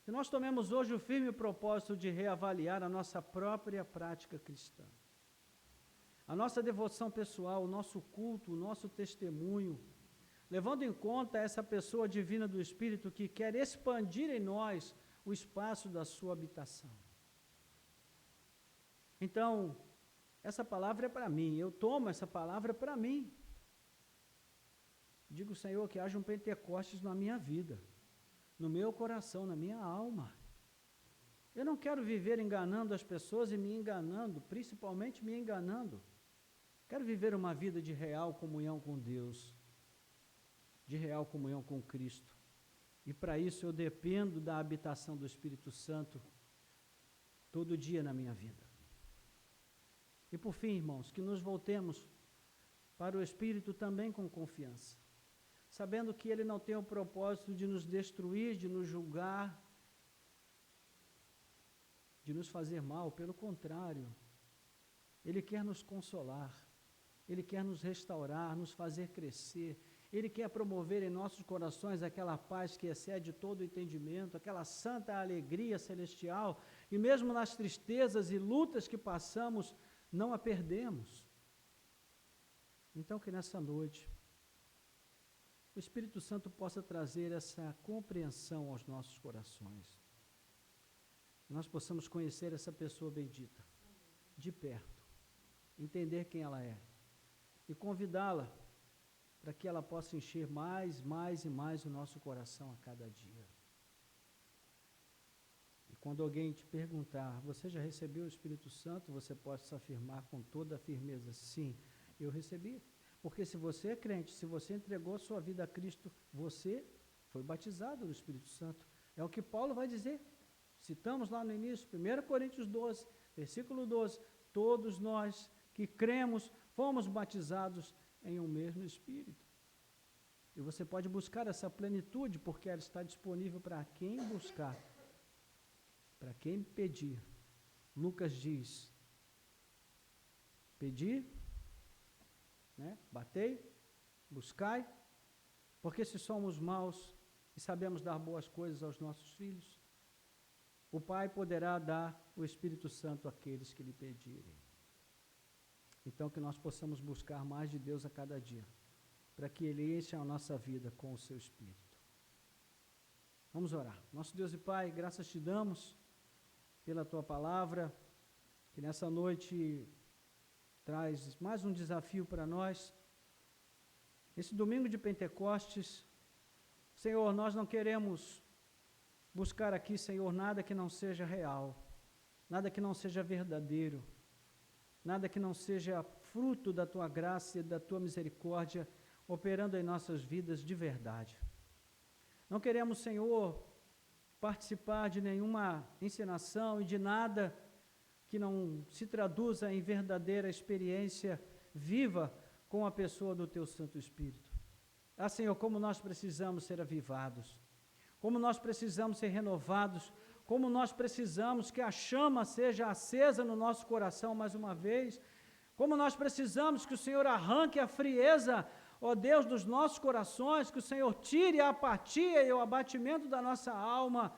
que nós tomemos hoje o firme propósito de reavaliar a nossa própria prática cristã. A nossa devoção pessoal, o nosso culto, o nosso testemunho, levando em conta essa pessoa divina do Espírito que quer expandir em nós o espaço da sua habitação. Então, essa palavra é para mim, eu tomo essa palavra para mim. Digo, Senhor, que haja um Pentecostes na minha vida, no meu coração, na minha alma. Eu não quero viver enganando as pessoas e me enganando, principalmente me enganando. Quero viver uma vida de real comunhão com Deus, de real comunhão com Cristo. E para isso eu dependo da habitação do Espírito Santo todo dia na minha vida. E por fim, irmãos, que nos voltemos para o Espírito também com confiança, sabendo que Ele não tem o propósito de nos destruir, de nos julgar, de nos fazer mal, pelo contrário, Ele quer nos consolar, Ele quer nos restaurar, nos fazer crescer, Ele quer promover em nossos corações aquela paz que excede todo o entendimento, aquela santa alegria celestial, e mesmo nas tristezas e lutas que passamos, não a perdemos. Então que nessa noite, o Espírito Santo possa trazer essa compreensão aos nossos corações. Nós possamos conhecer essa pessoa bendita, de perto, entender quem ela é, e convidá-la para que ela possa encher mais e mais o nosso coração a cada dia. E quando alguém te perguntar, você já recebeu o Espírito Santo? Você possa afirmar com toda a firmeza, sim, eu recebi. Porque se você é crente, se você entregou a sua vida a Cristo, você foi batizado no Espírito Santo. É o que Paulo vai dizer. Citamos lá no início, 1 Coríntios 12, versículo 12, todos nós que cremos, fomos batizados em um mesmo Espírito. E você pode buscar essa plenitude, porque ela está disponível para quem buscar, para quem pedir. Lucas diz, pedir, batei, buscai, porque se somos maus e sabemos dar boas coisas aos nossos filhos, o Pai poderá dar o Espírito Santo àqueles que lhe pedirem. Então que nós possamos buscar mais de Deus a cada dia, para que Ele encha a nossa vida com o seu Espírito. Vamos orar. Nosso Deus e Pai, graças te damos pela Tua palavra, que nessa noite traz mais um desafio para nós. Esse domingo de Pentecostes, Senhor, nós não queremos buscar aqui, Senhor, nada que não seja real, nada que não seja verdadeiro, nada que não seja fruto da Tua graça e da Tua misericórdia, operando em nossas vidas de verdade. Não queremos, Senhor, participar de nenhuma encenação e de nada que não se traduza em verdadeira experiência viva com a pessoa do Teu Santo Espírito. Ah, Senhor, como nós precisamos ser avivados, como nós precisamos ser renovados, como nós precisamos que a chama seja acesa no nosso coração mais uma vez, como nós precisamos que o Senhor arranque a frieza, ó Deus, dos nossos corações, que o Senhor tire a apatia e o abatimento da nossa alma,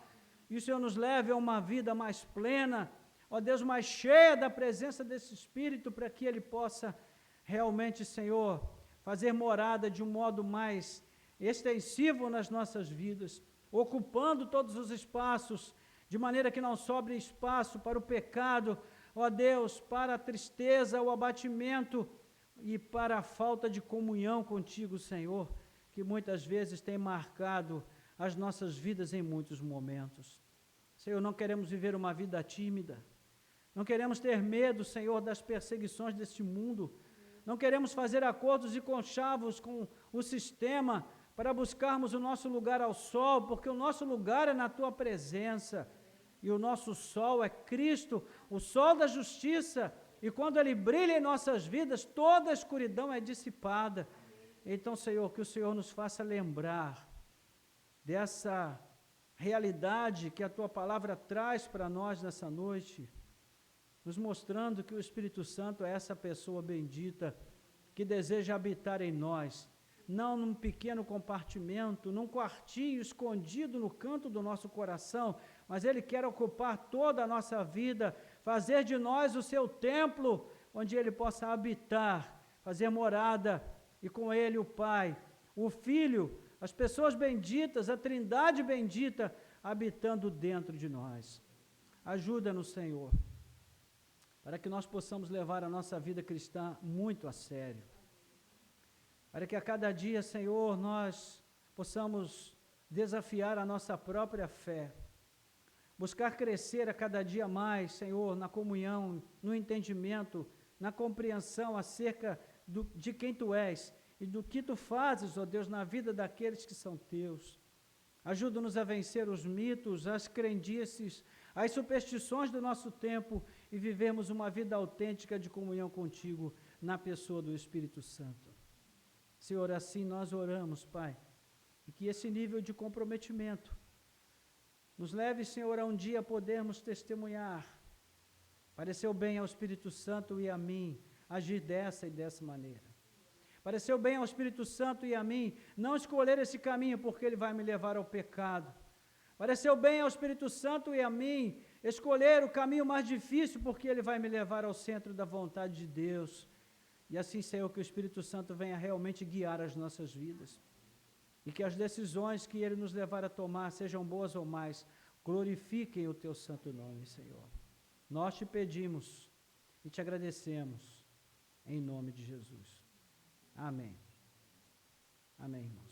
e o Senhor nos leve a uma vida mais plena, ó Deus, mais cheia da presença desse Espírito, para que Ele possa realmente, Senhor, fazer morada de um modo mais extensivo nas nossas vidas, ocupando todos os espaços, de maneira que não sobre espaço para o pecado, ó Deus, para a tristeza, o abatimento e para a falta de comunhão contigo, Senhor, que muitas vezes tem marcado as nossas vidas em muitos momentos. Senhor, não queremos viver uma vida tímida. Não queremos ter medo, Senhor, das perseguições deste mundo. Não queremos fazer acordos e conchavos com o sistema para buscarmos o nosso lugar ao sol, porque o nosso lugar é na Tua presença. E o nosso sol é Cristo, o sol da justiça. E quando Ele brilha em nossas vidas, toda a escuridão é dissipada. Então, Senhor, que o Senhor nos faça lembrar dessa realidade que a Tua palavra traz para nós nessa noite, nos mostrando que o Espírito Santo é essa pessoa bendita que deseja habitar em nós, não num pequeno compartimento, num quartinho escondido no canto do nosso coração, mas Ele quer ocupar toda a nossa vida, fazer de nós o seu templo, onde Ele possa habitar, fazer morada, e com Ele o Pai, o Filho, as pessoas benditas, a Trindade bendita, habitando dentro de nós. Ajuda-nos, Senhor, para que nós possamos levar a nossa vida cristã muito a sério. Para que a cada dia, Senhor, nós possamos desafiar a nossa própria fé, buscar crescer a cada dia mais, Senhor, na comunhão, no entendimento, na compreensão acerca de quem Tu és e do que Tu fazes, ó Deus, na vida daqueles que são Teus. Ajuda-nos a vencer os mitos, as crendices, as superstições do nosso tempo e vivermos uma vida autêntica de comunhão contigo na pessoa do Espírito Santo. Senhor, assim nós oramos, Pai, e que esse nível de comprometimento nos leve, Senhor, a um dia podermos testemunhar. Pareceu bem ao Espírito Santo e a mim agir dessa e dessa maneira. Pareceu bem ao Espírito Santo e a mim não escolher esse caminho porque ele vai me levar ao pecado. Pareceu bem ao Espírito Santo e a mim escolher o caminho mais difícil porque ele vai me levar ao centro da vontade de Deus. E assim, Senhor, que o Espírito Santo venha realmente guiar as nossas vidas. E que as decisões que ele nos levar a tomar, sejam boas ou mais, glorifiquem o teu santo nome, Senhor. Nós te pedimos e te agradecemos em nome de Jesus. Amém. Amém, irmãos.